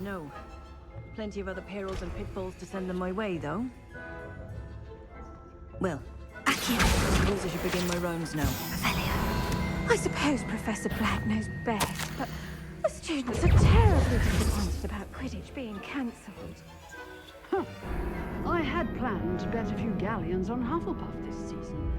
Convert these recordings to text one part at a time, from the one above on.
know. Plenty of other perils and pitfalls to send them my way, though. Well, I suppose I should begin my rounds now. I suppose Professor Black knows best, but the students are terribly disappointed about Quidditch being cancelled. Huh. I had planned to bet a few galleons on Hufflepuff this season.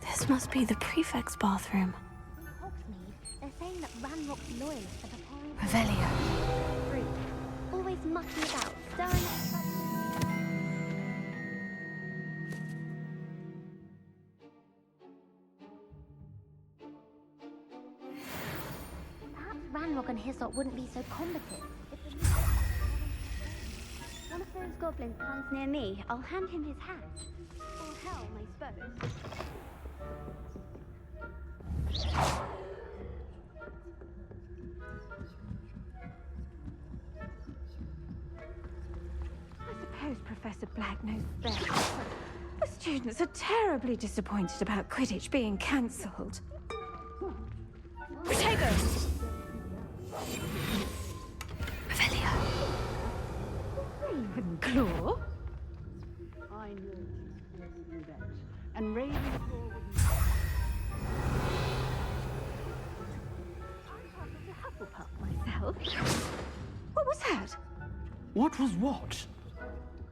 This must be the prefect's bathroom. In Hogsmeade, they're saying that Ranrock's loyalists are preparing Revelio. fruit. Always mucking about, stirring up trouble. Perhaps Ranrock and Hyssop wouldn't be so combative if the one of those goblins comes near me, I'll hand him his hat. Or helm, I suppose. I suppose Professor Black knows best, but the students are terribly disappointed about Quidditch being cancelled. Protego! Revelio. Ravenclaw? I knew you bet. And Ravenclaw would Hufflepuff myself. What was that? What was what?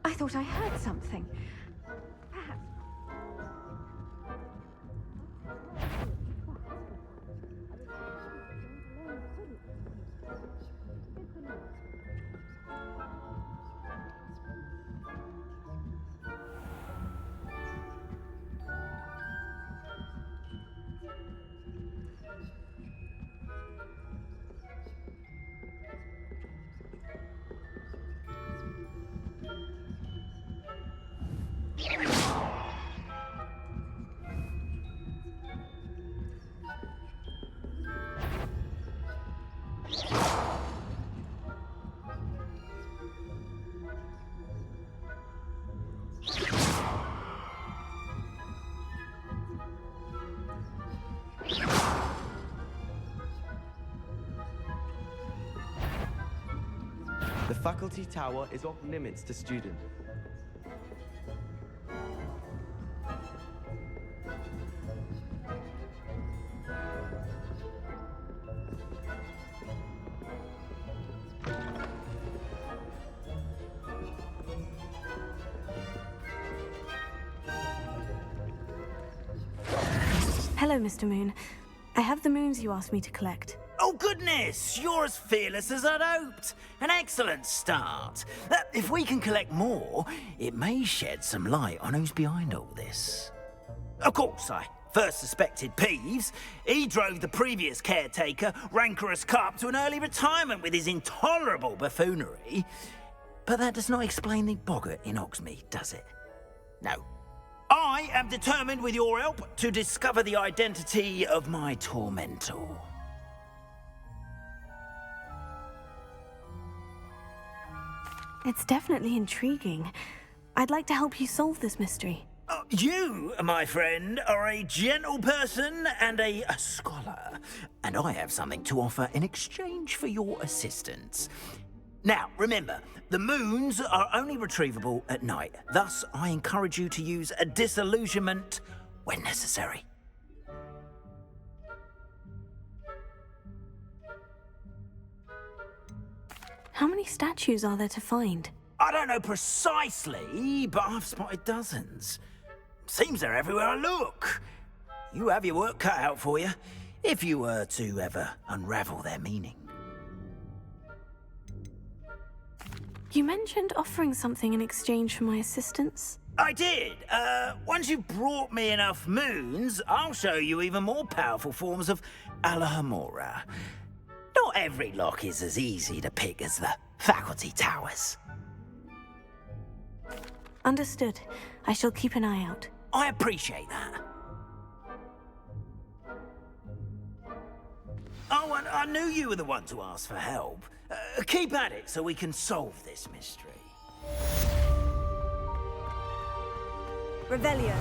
I thought I heard something. Perhaps. The faculty tower is off limits to students. Hello, Mr. Moon. I have the moons you asked me to collect. Oh, goodness! You're as fearless as I'd hoped. An excellent start. If we can collect more, it may shed some light on who's behind all this. Of course, I first suspected Peeves. He drove the previous caretaker, Rancorous Carp, to an early retirement with his intolerable buffoonery. But that does not explain the boggart in Hogsmeade, does it? No. I am determined, with your help, to discover the identity of my tormentor. It's definitely intriguing. I'd like to help you solve this mystery. You, my friend, are a gentle person and a scholar, and I have something to offer in exchange for your assistance. Now, remember, the moons are only retrievable at night. Thus, I encourage you to use a disillusionment when necessary. How many statues are there to find? I don't know precisely, but I've spotted dozens. Seems they're everywhere I look. You have your work cut out for you, if you were to ever unravel their meaning. You mentioned offering something in exchange for my assistance. I did. Once you've brought me enough moons, I'll show you even more powerful forms of Alohomora. Not every lock is as easy to pick as the faculty towers. Understood. I shall keep an eye out. I appreciate that. Oh, and I knew you were the one to ask for help. Keep at it so we can solve this mystery. Revelio.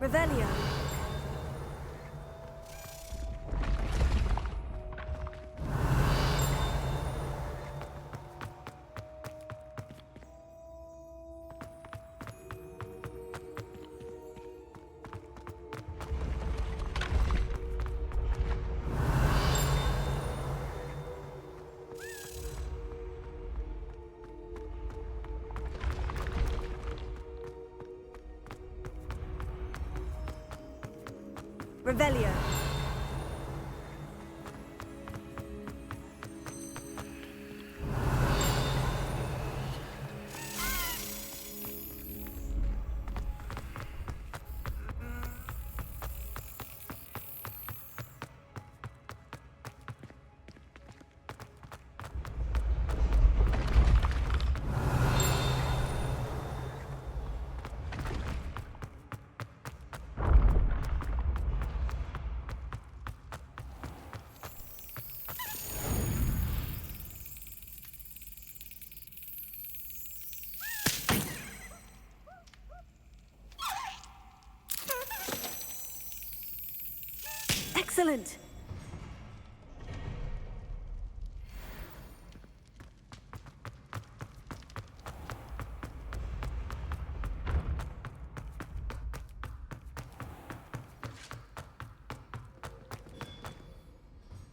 Revelio. Revelio. Excellent.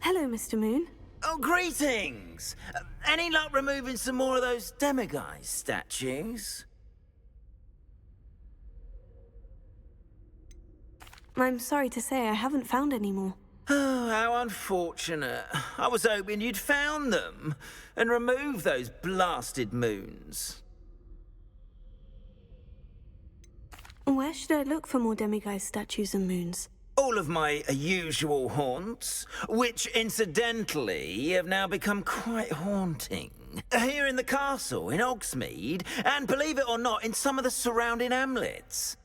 Hello, Mr. Moon. Oh, greetings! Any luck removing some more of those demiguise statues? I'm sorry to say I haven't found any more. Oh, how unfortunate. I was hoping you'd found them and removed those blasted moons. Where should I look for more demiguise statues and moons? All of my usual haunts, which incidentally have now become quite haunting. Here in the castle, in Hogsmeade, and believe it or not, in some of the surrounding hamlets.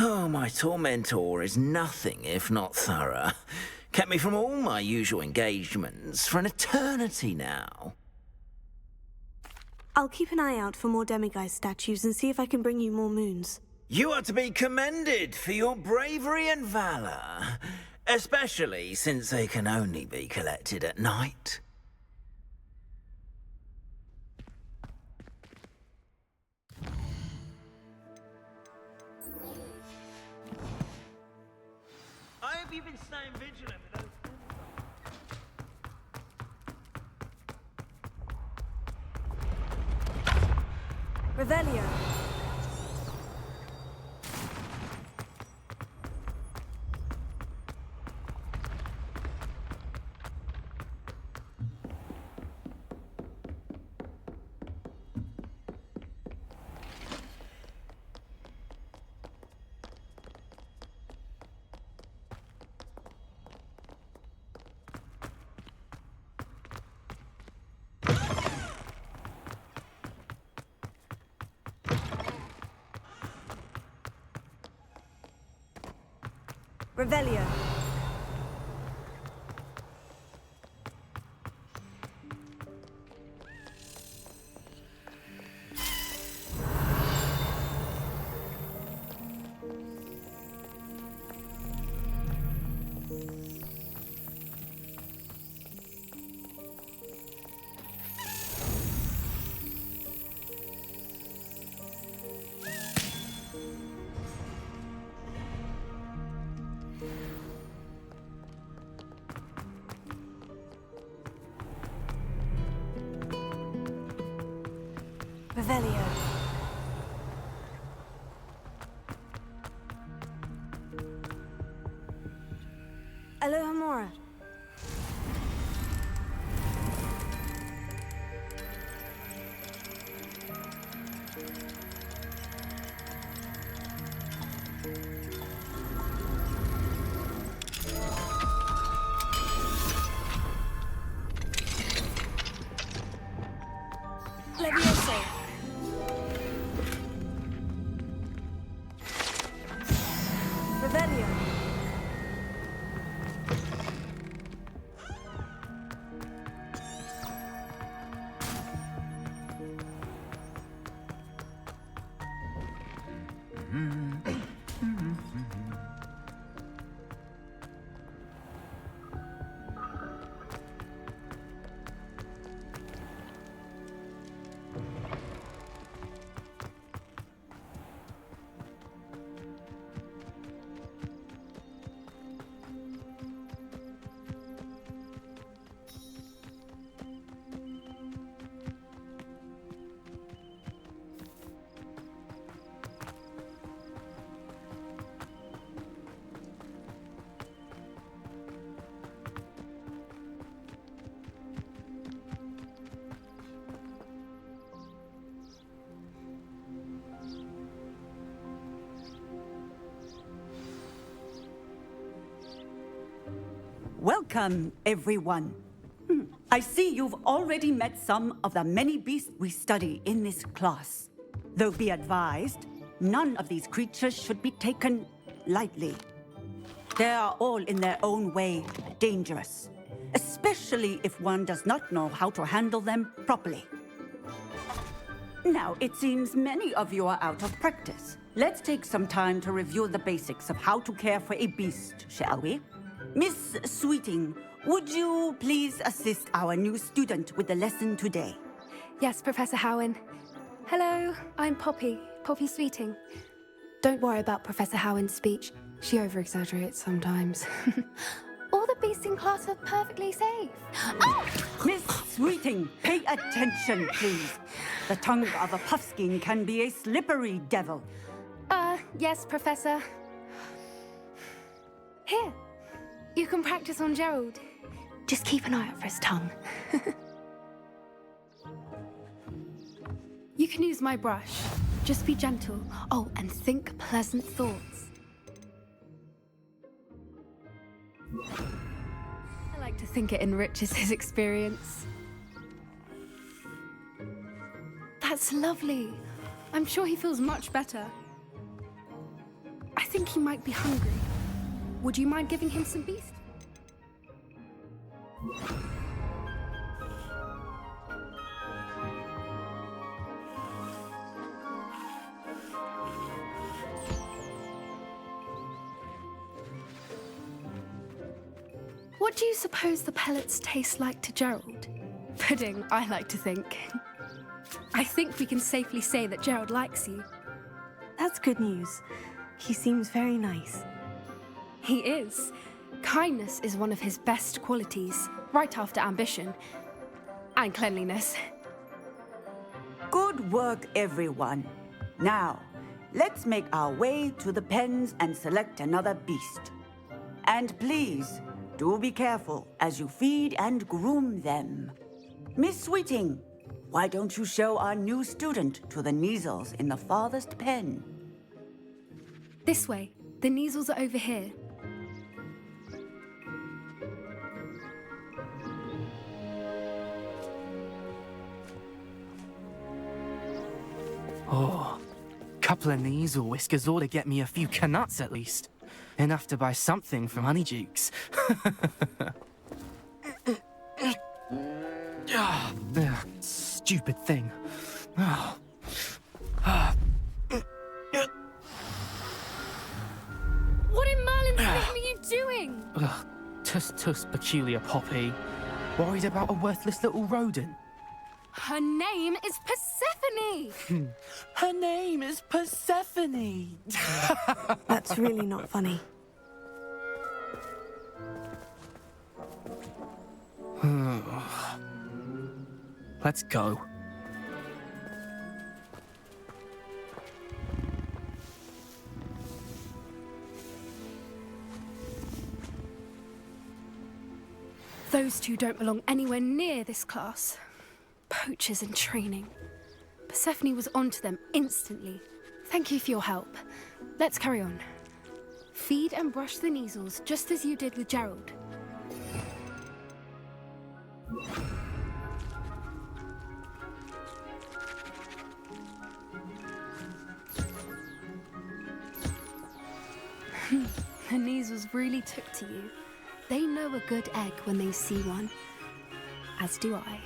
Oh, my tormentor is nothing if not thorough. Kept me from all my usual engagements for an eternity now. I'll keep an eye out for more demiguise statues and see if I can bring you more moons. You are to be commended for your bravery and valor, especially since they can only be collected at night. I hope you've been staying vigilant with those... Revelio. Revelio. Revelio. Alohomora. Levioso. Revelio. Welcome, everyone. I see you've already met some of the many beasts we study in this class. Though be advised, none of these creatures should be taken lightly. They are all in their own way dangerous, especially if one does not know how to handle them properly. Now, it seems many of you are out of practice. Let's take some time to review the basics of how to care for a beast, shall we? Miss Sweeting, would you please assist our new student with the lesson today? Yes, Professor Howen. Hello, I'm Poppy Sweeting. Don't worry about Professor Howen's speech. She over-exaggerates sometimes. All the beasts in class are perfectly safe. Oh! Miss Sweeting, pay attention, please. The tongue of a puffskein can be a slippery devil. Yes, Professor. Here, you can practice on Gerald. Just keep an eye out for his tongue. You can use my brush. Just be gentle. Oh, and think pleasant thoughts. I like to think it enriches his experience. That's lovely. I'm sure he feels much better. I think he might be hungry. Would you mind giving him some beast? What do you suppose the pellets taste like to Gerald? Pudding, I like to think. I think we can safely say that Gerald likes you. That's good news. He seems very nice. He is. Kindness is one of his best qualities, right after ambition. And cleanliness. Good work, everyone. Now, let's make our way to the pens and select another beast. And please, do be careful as you feed and groom them. Miss Sweeting, why don't you show our new student to the Neasels in the farthest pen? This way. The Neasels are over here. Oh, couple of Neasel whiskers ought to get me a few canuts at least. Enough to buy something from Honeydukes. Stupid thing. What in Merlin's name are you doing? Tuss, peculiar Poppy. Worried about a worthless little rodent? Her name is Persephone! Her name is Persephone! That's really not funny. Let's go. Those two don't belong anywhere near this class. Poachers in training. Persephone was onto them instantly. Thank you for your help. Let's carry on. Feed and brush the Neasels just as you did with Gerald. The Neasels really took to you. They know a good egg when they see one. As do I.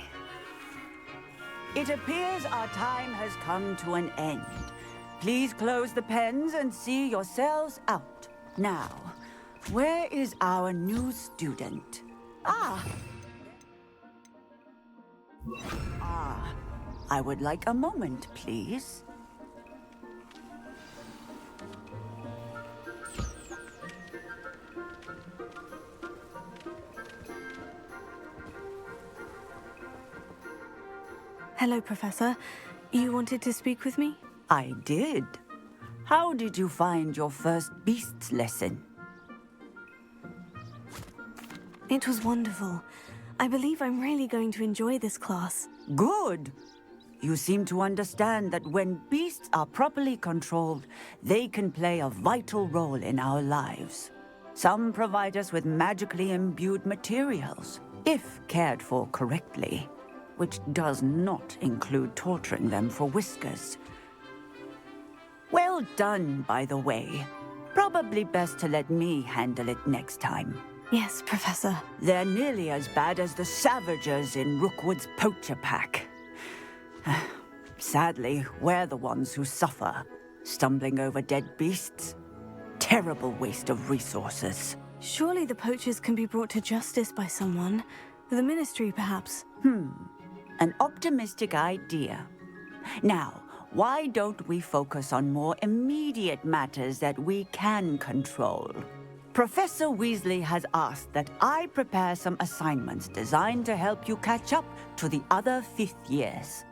It appears our time has come to an end. Please close the pens and see yourselves out. Now, where is our new student? Ah, I would like a moment, please. Hello, Professor. You wanted to speak with me? I did. How did you find your first beasts lesson? It was wonderful. I believe I'm really going to enjoy this class. Good. You seem to understand that when beasts are properly controlled, they can play a vital role in our lives. Some provide us with magically imbued materials, if cared for correctly, which does not include torturing them for whiskers. Well done, by the way. Probably best to let me handle it next time. Yes, Professor. They're nearly as bad as the Savagers in Rookwood's poacher pack. Sadly, we're the ones who suffer, stumbling over dead beasts. Terrible waste of resources. Surely the poachers can be brought to justice by someone. The Ministry, perhaps. An optimistic idea. Now, why don't we focus on more immediate matters that we can control? Professor Weasley has asked that I prepare some assignments designed to help you catch up to the other fifth years.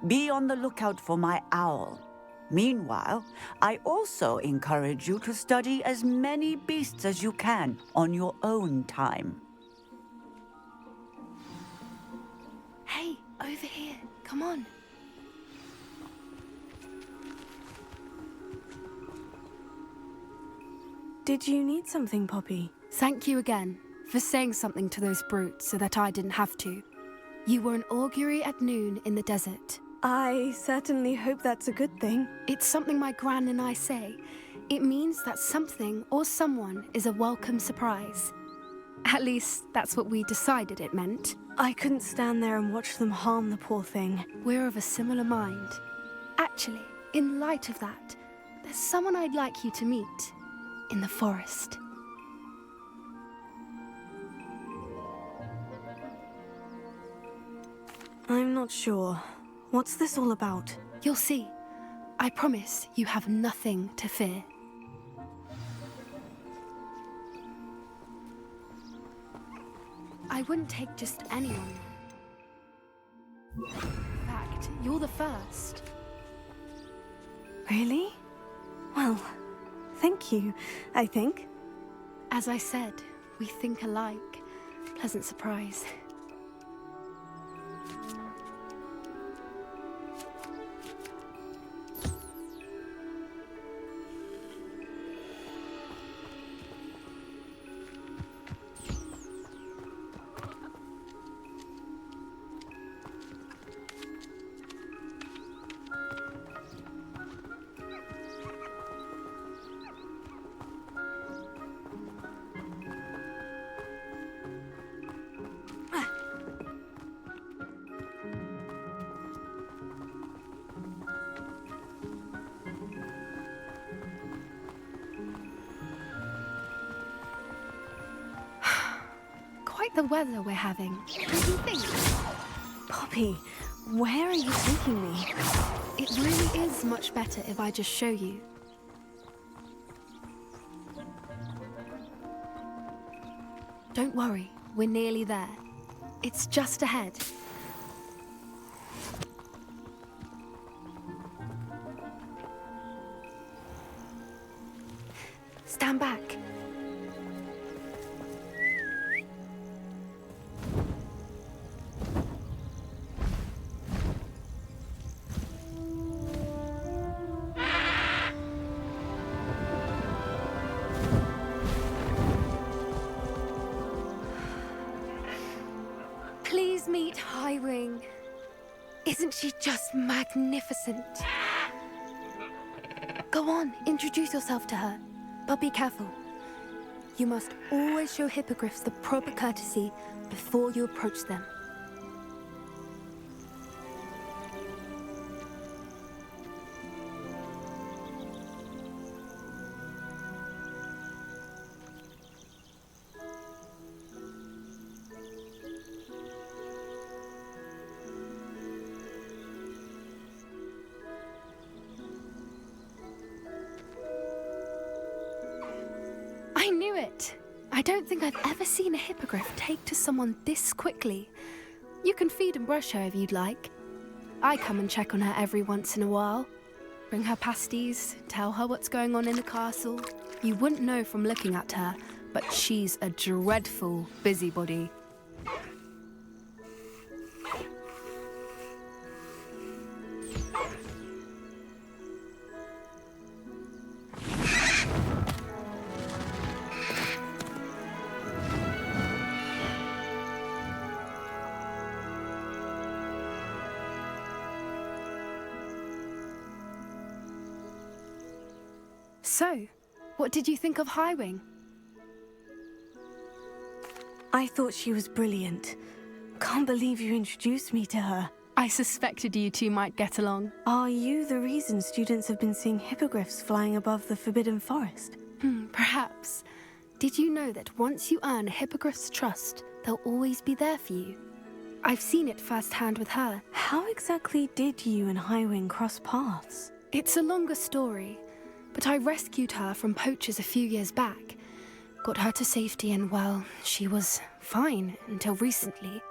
Be on the lookout for my owl. Meanwhile, I also encourage you to study as many beasts as you can on your own time. Hey, over here. Come on. Did you need something, Poppy? Thank you again for saying something to those brutes so that I didn't have to. You were an augury at noon in the desert. I certainly hope that's a good thing. It's something my gran and I say. It means that something or someone is a welcome surprise. At least, that's what we decided it meant. I couldn't stand there and watch them harm the poor thing. We're of a similar mind. Actually, in light of that, there's someone I'd like you to meet. In the forest. I'm not sure. What's this all about? You'll see. I promise you have nothing to fear. I wouldn't take just anyone. In fact, you're the first. Really? Well, thank you, I think. As I said, we think alike. Pleasant surprise. Quite the weather we're having. What do you think? Poppy, where are you taking me? It really is much better if I just show you. Don't worry, we're nearly there. It's just ahead. Stand back. Isn't she just magnificent? Go on, introduce yourself to her. But be careful. You must always show hippogriffs the proper courtesy before you approach them. I knew it! I don't think I've ever seen a hippogriff take to someone this quickly. You can feed and brush her if you'd like. I come and check on her every once in a while. Bring her pasties, tell her what's going on in the castle. You wouldn't know from looking at her, but she's a dreadful busybody. So, what did you think of Highwing? I thought she was brilliant. Can't believe you introduced me to her. I suspected you two might get along. Are you the reason students have been seeing hippogriffs flying above the Forbidden Forest? Perhaps. Did you know that once you earn a hippogriff's trust, they'll always be there for you? I've seen it firsthand with her. How exactly did you and Highwing cross paths? It's a longer story, but I rescued her from poachers a few years back. Got her to safety and, well, she was fine until recently.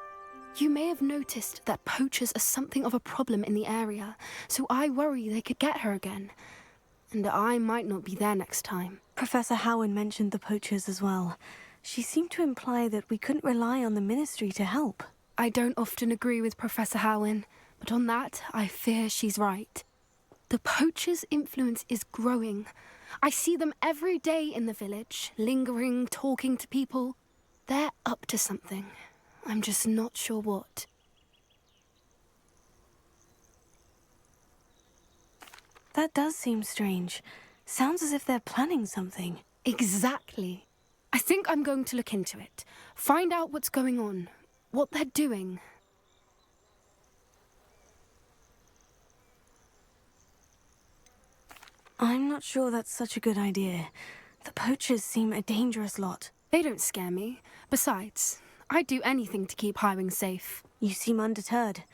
You may have noticed that poachers are something of a problem in the area, so I worry they could get her again. And I might not be there next time. Professor Howen mentioned the poachers as well. She seemed to imply that we couldn't rely on the Ministry to help. I don't often agree with Professor Howen, but on that, I fear she's right. The poachers' influence is growing. I see them every day in the village, lingering, talking to people. They're up to something. I'm just not sure what. That does seem strange. Sounds as if they're planning something. Exactly. I think I'm going to look into it. Find out what's going on, what they're doing. I'm not sure that's such a good idea. The poachers seem a dangerous lot. They don't scare me. Besides, I'd do anything to keep Highwing safe. You seem undeterred.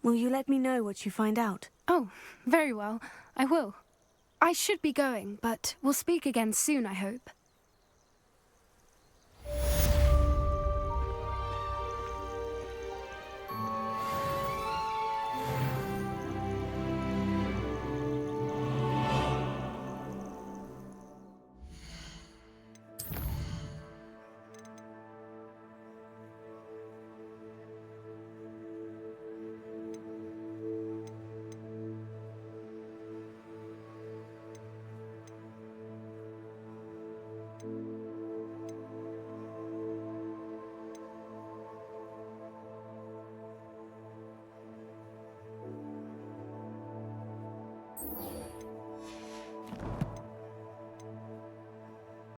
Will you let me know what you find out? Oh, very well. I will. I should be going, but we'll speak again soon, I hope.